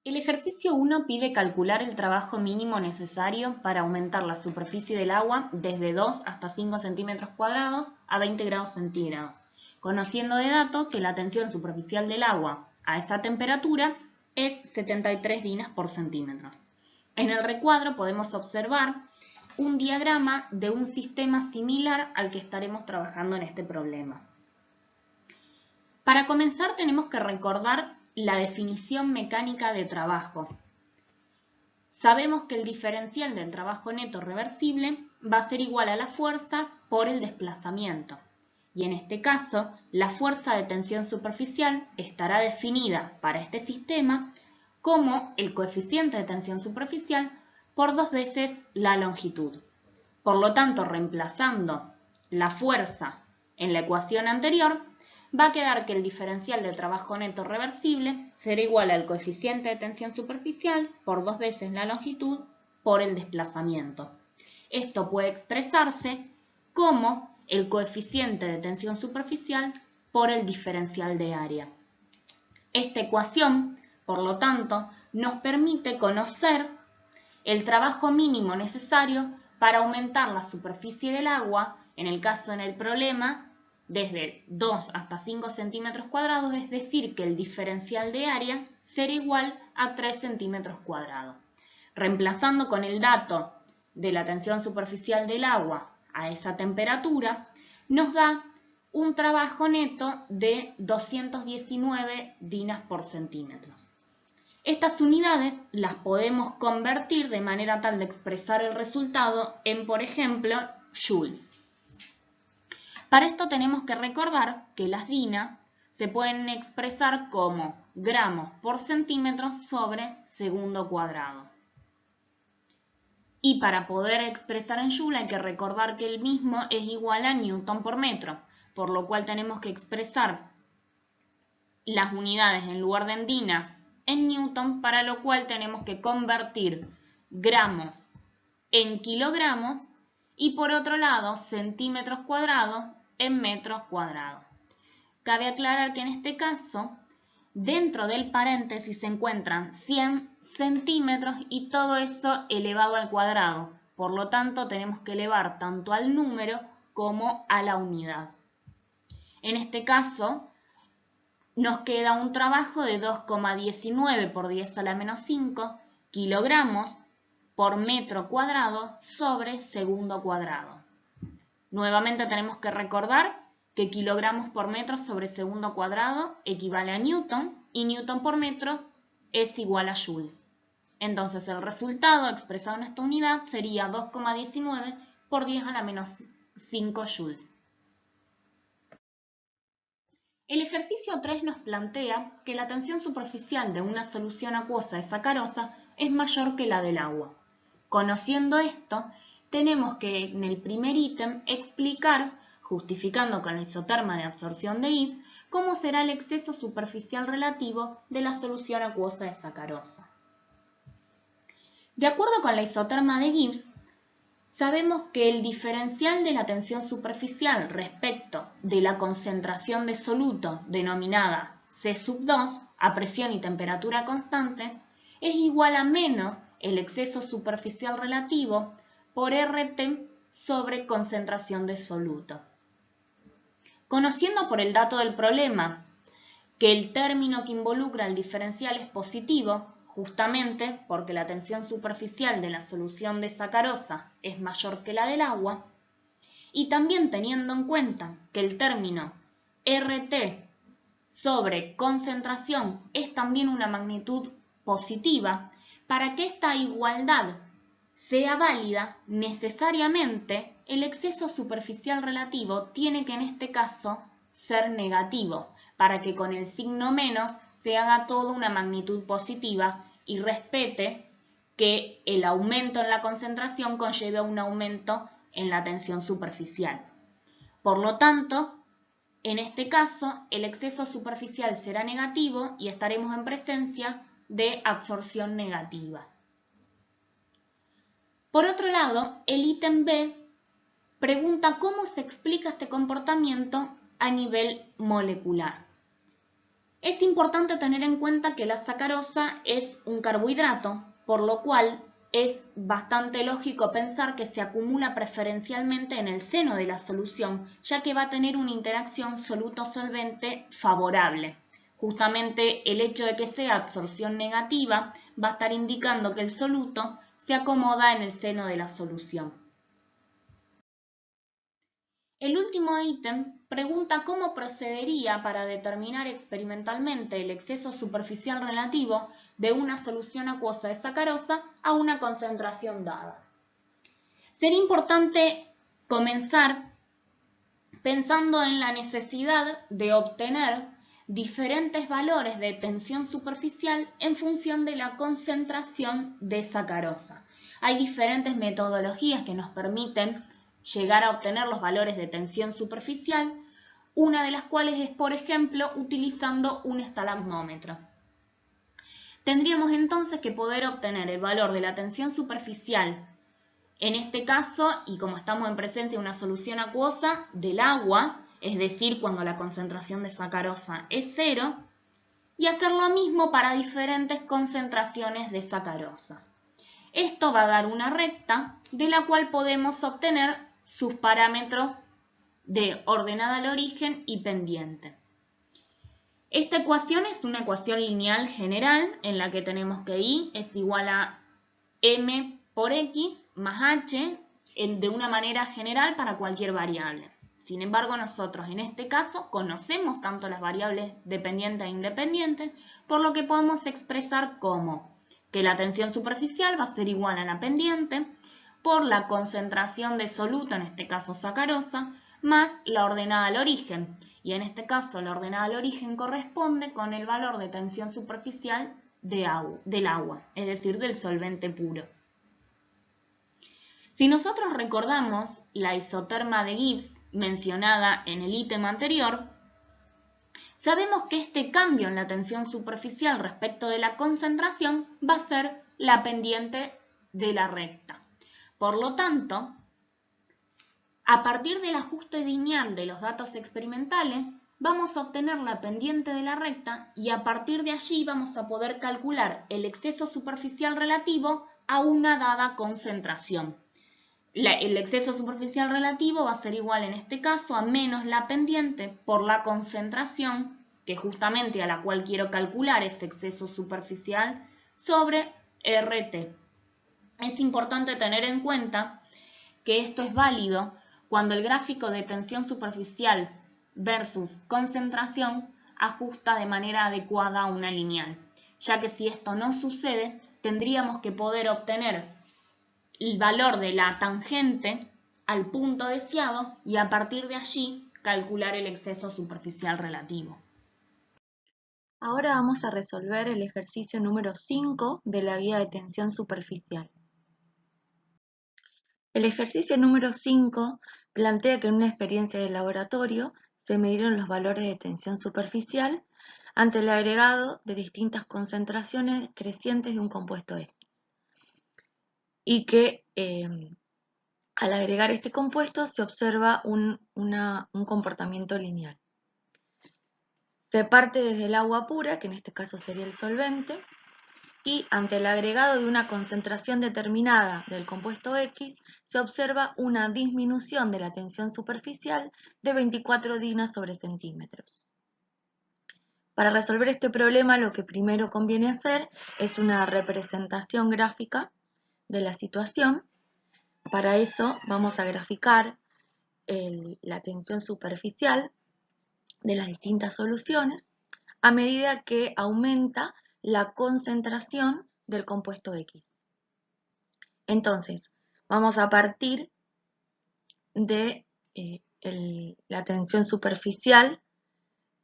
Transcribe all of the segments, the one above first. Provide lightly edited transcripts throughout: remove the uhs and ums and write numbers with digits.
El ejercicio 1 pide calcular el trabajo mínimo necesario para aumentar la superficie del agua desde 2 hasta 5 centímetros cuadrados a 20 grados centígrados, conociendo de dato que la tensión superficial del agua a esa temperatura es 73 dinas por centímetro. En el recuadro podemos observar un diagrama de un sistema similar al que estaremos trabajando en este problema. Para comenzar tenemos que recordar la definición mecánica de trabajo. Sabemos que el diferencial del trabajo neto reversible va a ser igual a la fuerza por el desplazamiento. Y en este caso, la fuerza de tensión superficial estará definida para este sistema como el coeficiente de tensión superficial por 2 veces la longitud. Por lo tanto, reemplazando la fuerza en la ecuación anterior, va a quedar que el diferencial del trabajo neto reversible será igual al coeficiente de tensión superficial por 2 veces la longitud por el desplazamiento. Esto puede expresarse como el coeficiente de tensión superficial por el diferencial de área. Esta ecuación, por lo tanto, nos permite conocer el trabajo mínimo necesario para aumentar la superficie del agua, en el caso en el problema, desde 2 hasta 5 centímetros cuadrados, es decir, que el diferencial de área será igual a 3 centímetros cuadrados. Reemplazando con el dato de la tensión superficial del agua a esa temperatura, nos da un trabajo neto de 219 dinas por centímetro. Estas unidades las podemos convertir de manera tal de expresar el resultado en, por ejemplo, joules. Para esto tenemos que recordar que las dinas se pueden expresar como gramos por centímetro sobre segundo cuadrado. Y para poder expresar en joule hay que recordar que el mismo es igual a newton por metro, por lo cual tenemos que expresar las unidades en lugar de en dinas en newton, para lo cual tenemos que convertir gramos en kilogramos y por otro lado centímetros cuadrados en metros cuadrados. Cabe aclarar que en este caso, dentro del paréntesis se encuentran 100 centímetros y todo eso elevado al cuadrado. Por lo tanto, tenemos que elevar tanto al número como a la unidad. En este caso, nos queda un trabajo de 2,19 por 10 a la menos 5 kilogramos por metro cuadrado sobre segundo cuadrado. Nuevamente tenemos que recordar que kilogramos por metro sobre segundo cuadrado equivale a newton y newton por metro es igual a joules. Entonces el resultado expresado en esta unidad sería 2,19 por 10 a la menos 5 joules. El ejercicio 3 nos plantea que la tensión superficial de una solución acuosa de sacarosa es mayor que la del agua. Conociendo esto, tenemos que en el primer ítem explicar, justificando con la isoterma de absorción de Gibbs, cómo será el exceso superficial relativo de la solución acuosa de sacarosa. De acuerdo con la isoterma de Gibbs, sabemos que el diferencial de la tensión superficial respecto de la concentración de soluto denominada C2 a presión y temperatura constantes es igual a menos el exceso superficial relativo por RT sobre concentración de soluto. Conociendo por el dato del problema que el término que involucra el diferencial es positivo, justamente porque la tensión superficial de la solución de sacarosa es mayor que la del agua, y también teniendo en cuenta que el término RT sobre concentración es también una magnitud positiva, para que esta igualdad sea válida, necesariamente el exceso superficial relativo tiene que en este caso ser negativo, para que con el signo menos se haga toda una magnitud positiva y respete que el aumento en la concentración conlleve a un aumento en la tensión superficial. Por lo tanto, en este caso, el exceso superficial será negativo y estaremos en presencia de absorción negativa. Por otro lado, el ítem B pregunta cómo se explica este comportamiento a nivel molecular. Es importante tener en cuenta que la sacarosa es un carbohidrato, por lo cual es bastante lógico pensar que se acumula preferencialmente en el seno de la solución, ya que va a tener una interacción soluto-solvente favorable. Justamente el hecho de que sea absorción negativa va a estar indicando que el soluto se acomoda en el seno de la solución. El último ítem pregunta cómo procedería para determinar experimentalmente el exceso superficial relativo de una solución acuosa de sacarosa a una concentración dada. Sería importante comenzar pensando en la necesidad de obtener diferentes valores de tensión superficial en función de la concentración de sacarosa. Hay diferentes metodologías que nos permiten llegar a obtener los valores de tensión superficial, una de las cuales es, por ejemplo, utilizando un estalagmómetro. Tendríamos entonces que poder obtener el valor de la tensión superficial, en este caso, y como estamos en presencia de una solución acuosa, del agua, es decir, cuando la concentración de sacarosa es 0, y hacer lo mismo para diferentes concentraciones de sacarosa. Esto va a dar una recta de la cual podemos obtener sus parámetros de ordenada al origen y pendiente. Esta ecuación es una ecuación lineal general en la que tenemos que y es igual a m por x más h de una manera general para cualquier variable. Sin embargo, nosotros en este caso conocemos tanto las variables dependientes e independientes, por lo que podemos expresar como que la tensión superficial va a ser igual a la pendiente por la concentración de soluto, en este caso sacarosa, más la ordenada al origen. Y en este caso la ordenada al origen corresponde con el valor de tensión superficial del agua, es decir, del solvente puro. Si nosotros recordamos la isoterma de Gibbs mencionada en el ítem anterior, sabemos que este cambio en la tensión superficial respecto de la concentración va a ser la pendiente de la recta. Por lo tanto, a partir del ajuste lineal de los datos experimentales, vamos a obtener la pendiente de la recta y a partir de allí vamos a poder calcular el exceso superficial relativo a una dada concentración. El exceso superficial relativo va a ser igual en este caso a menos la pendiente por la concentración, que justamente a la cual quiero calcular ese exceso superficial, sobre RT. Es importante tener en cuenta que esto es válido cuando el gráfico de tensión superficial versus concentración ajusta de manera adecuada a una lineal, ya que si esto no sucede, tendríamos que poder obtener el valor de la tangente al punto deseado y a partir de allí calcular el exceso superficial relativo. Ahora vamos a resolver el ejercicio número 5 de la guía de tensión superficial. El ejercicio número 5 plantea que en una experiencia de laboratorio se midieron los valores de tensión superficial ante el agregado de distintas concentraciones crecientes de un compuesto X. Y que al agregar este compuesto se observa un comportamiento lineal. Se parte desde el agua pura, que en este caso sería el solvente, y ante el agregado de una concentración determinada del compuesto X, se observa una disminución de la tensión superficial de 24 dinas sobre centímetros. Para resolver este problema, lo que primero conviene hacer es una representación gráfica de la situación. Para eso vamos a graficar la tensión superficial de las distintas soluciones a medida que aumenta la concentración del compuesto X. Entonces, vamos a partir de la tensión superficial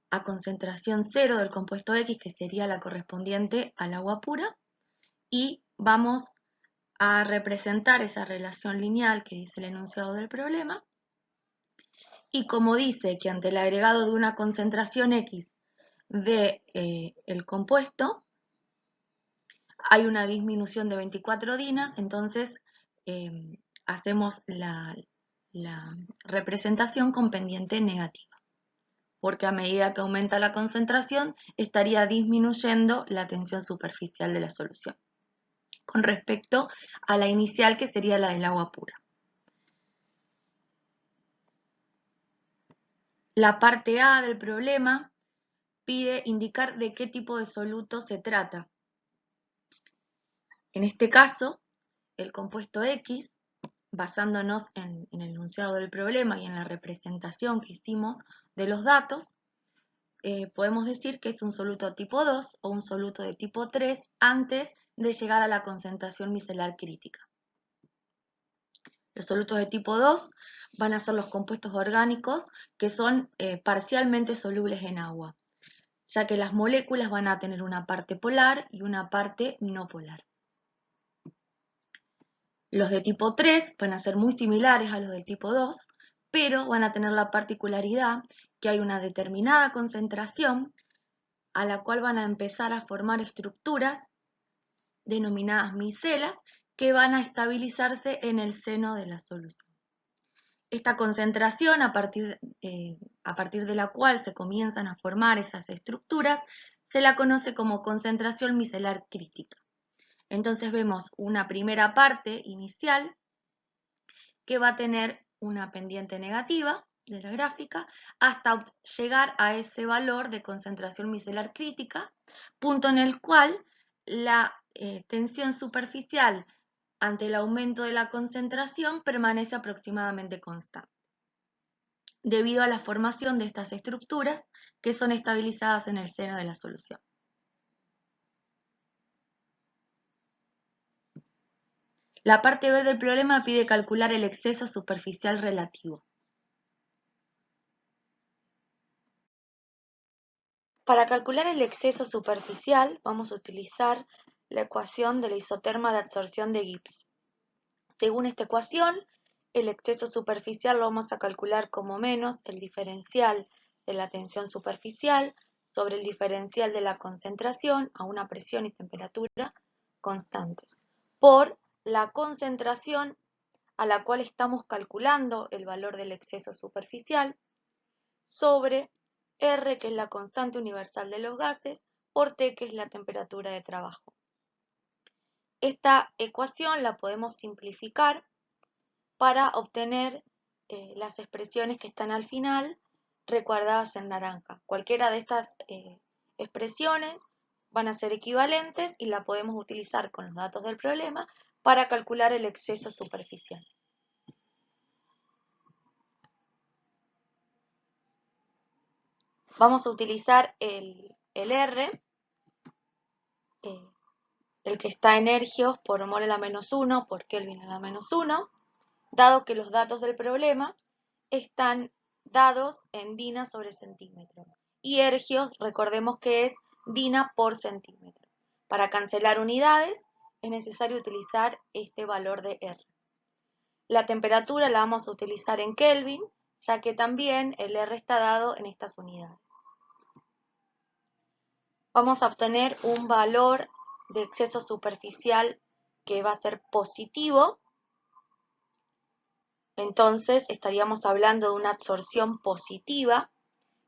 a concentración 0 del compuesto X, que sería la correspondiente al agua pura, y vamos a representar esa relación lineal que dice el enunciado del problema. Y como dice que ante el agregado de una concentración X de el compuesto hay una disminución de 24 dinas, entonces hacemos la representación con pendiente negativa. porque a medida que aumenta la concentración estaría disminuyendo la tensión superficial de la solución con respecto a la inicial, que sería la del agua pura. La parte A del problema pide indicar de qué tipo de soluto se trata. En este caso, el compuesto X, basándonos en el enunciado del problema y en la representación que hicimos de los datos, podemos decir que es un soluto tipo 2 o un soluto de tipo 3 antes de llegar a la concentración micelar crítica. Los solutos de tipo 2 van a ser los compuestos orgánicos que son parcialmente solubles en agua, ya que las moléculas van a tener una parte polar y una parte no polar. Los de tipo 3 van a ser muy similares a los del tipo 2, pero van a tener la particularidad que hay una determinada concentración a la cual van a empezar a formar estructuras denominadas micelas que van a estabilizarse en el seno de la solución. Esta concentración, a partir de la cual se comienzan a formar esas estructuras, se la conoce como concentración micelar crítica. Entonces vemos una primera parte inicial que va a tener una pendiente negativa de la gráfica hasta llegar a ese valor de concentración micelar crítica, punto en el cual la tensión superficial ante el aumento de la concentración permanece aproximadamente constante, debido a la formación de estas estructuras que son estabilizadas en el seno de la solución. La parte verde del problema pide calcular el exceso superficial relativo. Para calcular el exceso superficial vamos a utilizar la ecuación de la isoterma de absorción de Gibbs. Según esta ecuación, el exceso superficial lo vamos a calcular como menos el diferencial de la tensión superficial sobre el diferencial de la concentración a una presión y temperatura constantes, por la concentración a la cual estamos calculando el valor del exceso superficial, sobre R, que es la constante universal de los gases, por T, que es la temperatura de trabajo. Esta ecuación la podemos simplificar para obtener las expresiones que están al final, recuadradas en naranja. Cualquiera de estas expresiones van a ser equivalentes y la podemos utilizar con los datos del problema para calcular el exceso superficial. Vamos a utilizar el R, el que está en ergios por mol a la menos 1, por Kelvin a la menos 1, dado que los datos del problema están dados en dina sobre centímetros. Y ergios, recordemos que es dina por centímetro. Para cancelar unidades es necesario utilizar este valor de R. La temperatura la vamos a utilizar en Kelvin, ya que también el R está dado en estas unidades. Vamos a obtener un valor de exceso superficial que va a ser positivo. Entonces estaríamos hablando de una absorción positiva,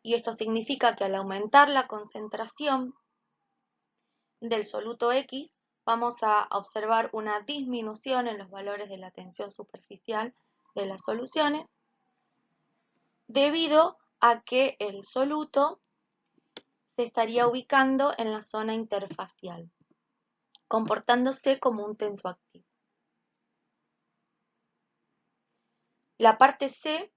y esto significa que al aumentar la concentración del soluto X vamos a observar una disminución en los valores de la tensión superficial de las soluciones, debido a que el soluto se estaría ubicando en la zona interfacial, comportándose como un tensoactivo. La parte C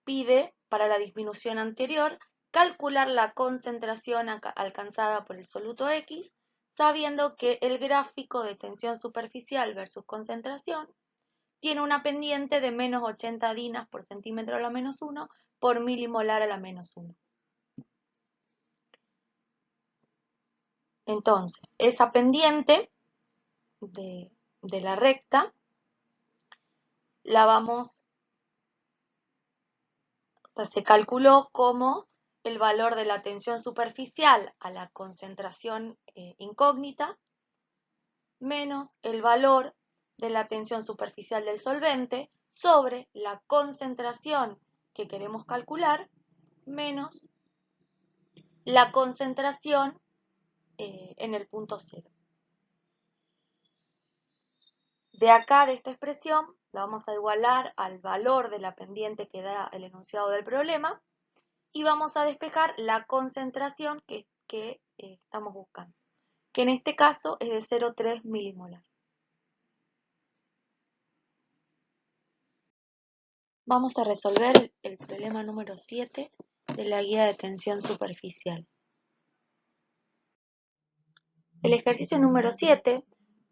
pide, para la disminución anterior, calcular la concentración alcanzada por el soluto X, sabiendo que el gráfico de tensión superficial versus concentración tiene una pendiente de menos 80 dinas por centímetro a la menos 1 por milimolar a la menos 1. Entonces, esa pendiente de la recta la se calculó como el valor de la tensión superficial a la concentración incógnita menos el valor de la tensión superficial del solvente sobre la concentración que queremos calcular menos la concentración en el punto cero. De acá, de esta expresión, la vamos a igualar al valor de la pendiente que da el enunciado del problema y vamos a despejar la concentración que estamos buscando, que en este caso es de 0,3 milimolar. Vamos a resolver el problema número 7 de la guía de tensión superficial. El ejercicio número 7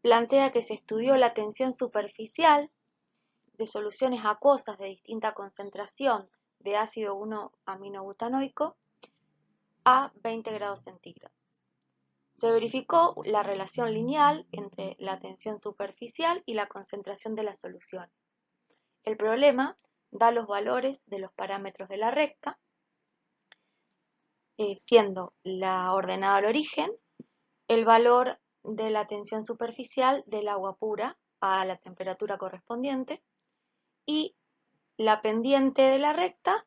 plantea que se estudió la tensión superficial de soluciones acuosas de distinta concentración de ácido 1-aminobutanoico a 20 grados centígrados. Se verificó la relación lineal entre la tensión superficial y la concentración de las soluciones. El problema da los valores de los parámetros de la recta, siendo la ordenada al origen, el valor de la tensión superficial del agua pura a la temperatura correspondiente y la pendiente de la recta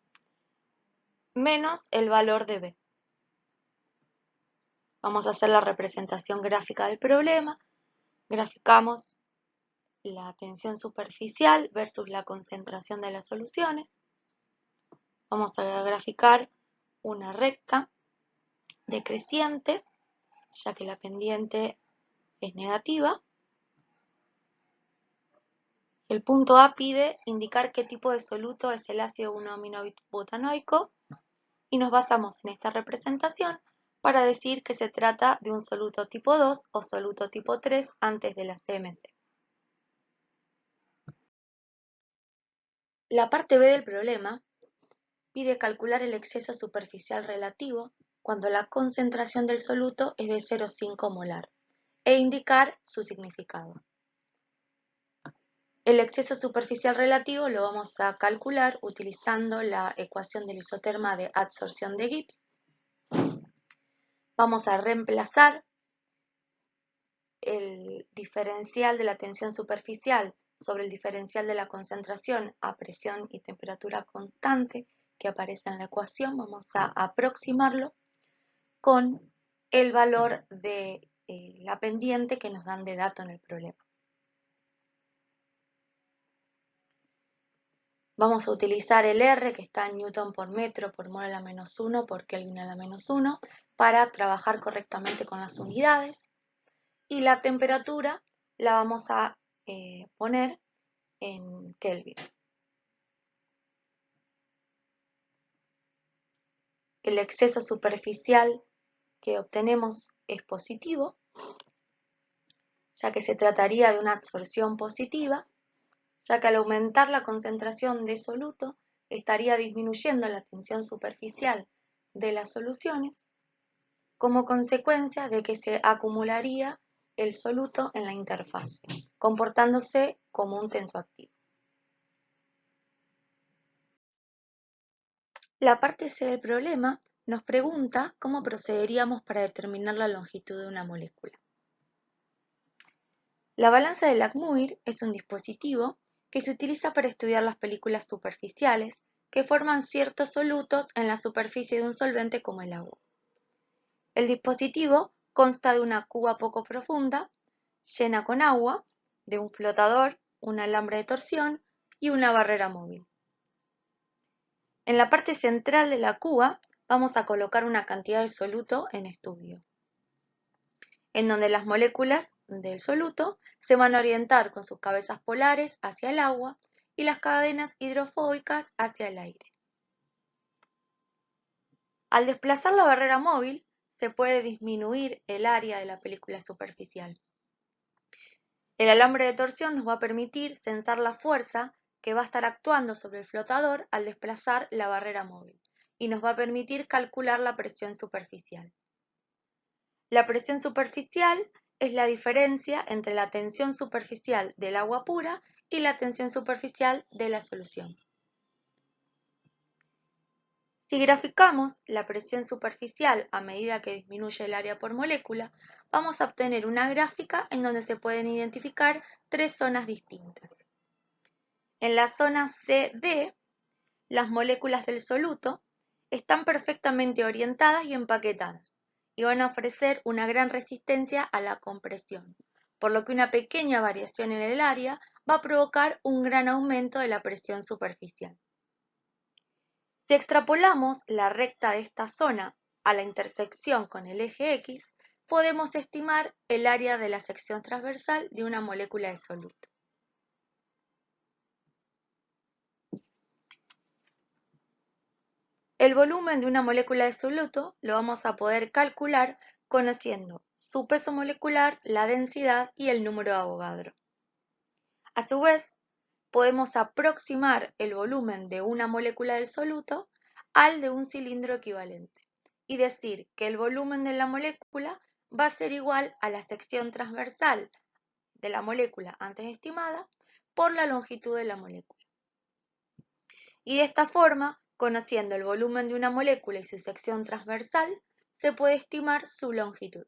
menos el valor de B. Vamos a hacer la representación gráfica del problema. Graficamos la tensión superficial versus la concentración de las soluciones. Vamos a graficar una recta decreciente, ya que la pendiente es negativa. El punto A pide indicar qué tipo de soluto es el ácido 1-aminobutanoico y nos basamos en esta representación para decir que se trata de un soluto tipo 2 o soluto tipo 3 antes de la CMC. La parte B del problema pide calcular el exceso superficial relativo cuando la concentración del soluto es de 0,5 molar e indicar su significado. El exceso superficial relativo lo vamos a calcular utilizando la ecuación del isoterma de adsorción de Gibbs. Vamos a reemplazar el diferencial de la tensión superficial sobre el diferencial de la concentración a presión y temperatura constante que aparece en la ecuación. Vamos a aproximarlo con el valor de la pendiente que nos dan de dato en el problema. Vamos a utilizar el R, que está en Newton por metro por mol a la menos 1 por Kelvin a la menos 1, para trabajar correctamente con las unidades. Y la temperatura la vamos a poner en Kelvin. El exceso superficial que obtenemos es positivo, ya que se trataría de una absorción positiva, ya que al aumentar la concentración de soluto estaría disminuyendo la tensión superficial de las soluciones, como consecuencia de que se acumularía el soluto en la interfase, comportándose como un tensoactivo. La parte C del problema nos pregunta cómo procederíamos para determinar la longitud de una molécula. La balanza de Langmuir es un dispositivo que se utiliza para estudiar las películas superficiales que forman ciertos solutos en la superficie de un solvente como el agua. El dispositivo consta de una cuba poco profunda, llena con agua, de un flotador, un alambre de torsión y una barrera móvil. En la parte central de la cuba vamos a colocar una cantidad de soluto en estudio, en donde las moléculas del soluto se van a orientar con sus cabezas polares hacia el agua y las cadenas hidrofóbicas hacia el aire. Al desplazar la barrera móvil, se puede disminuir el área de la película superficial. El alambre de torsión nos va a permitir censar la fuerza que va a estar actuando sobre el flotador al desplazar la barrera móvil y nos va a permitir calcular la presión superficial. La presión superficial es la diferencia entre la tensión superficial del agua pura y la tensión superficial de la solución. Si graficamos la presión superficial a medida que disminuye el área por molécula, vamos a obtener una gráfica en donde se pueden identificar tres zonas distintas. En la zona CD, las moléculas del soluto están perfectamente orientadas y empaquetadas y van a ofrecer una gran resistencia a la compresión, por lo que una pequeña variación en el área va a provocar un gran aumento de la presión superficial. Si extrapolamos la recta de esta zona a la intersección con el eje X, podemos estimar el área de la sección transversal de una molécula de soluto. El volumen de una molécula de soluto lo vamos a poder calcular conociendo su peso molecular, la densidad y el número de Avogadro. A su vez, podemos aproximar el volumen de una molécula del soluto al de un cilindro equivalente y decir que el volumen de la molécula va a ser igual a la sección transversal de la molécula antes estimada por la longitud de la molécula. Y de esta forma, conociendo el volumen de una molécula y su sección transversal, se puede estimar su longitud.